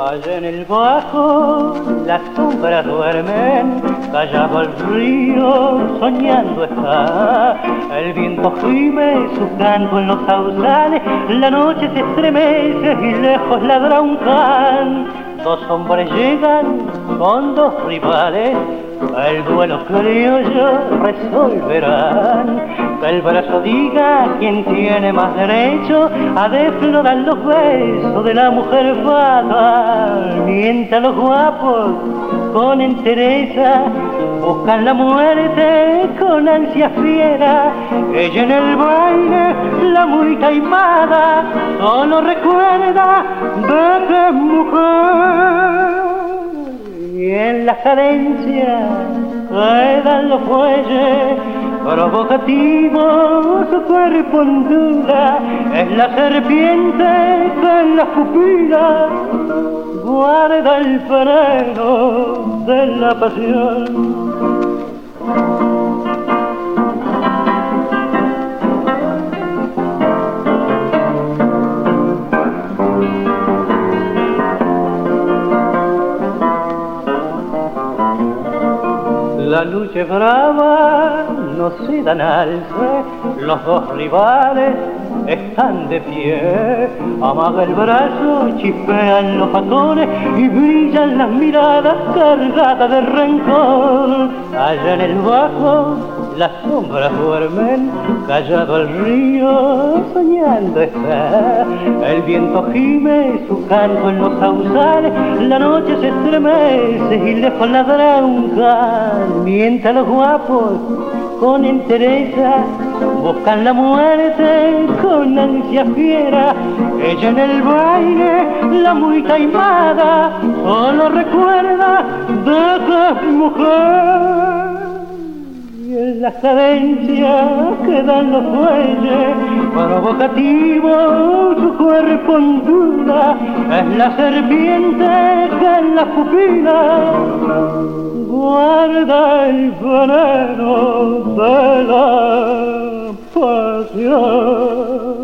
Allá en el bajo las sombras duermen, callado el río soñando está. El viento gime su canto en los sausales, la noche se estremece y lejos ladra un can. Dos hombres llegan con dos rivales, el duelo criollo resolverán. Que el brazo diga quién tiene más derecho a deflorar los besos de la mujer fatal. Mientras los guapos con entereza buscan la muerte con ansia fiera. Ella en el baile, la muy taimada, solo recuerda de que es mujer. Y en la cadencia quedan los fuelles provocativo, su cuerpo ondula, es la serpiente que en la pupila guarda el freno de la pasión. La lucha es brava, no se dan alce, los dos rivales están de pie. Amaga el brazo, chispean los patones y brillan las miradas cargadas de rencor. Allá en el bajo las sombras duermen, callado el río soñando está. El viento gime su canto en los sausales, la noche se estremece y lejos ladra un can. Mientras los guapos con entereza buscan la muerte con ansia fiera. Ella en el baile, la muy taimada, solo recuerda de que es mujer. Y en la cadencia quedan los fuelles provocativo, su cuerpo ondula, es la serpiente que en la pupila guarda el veneno de la pasión.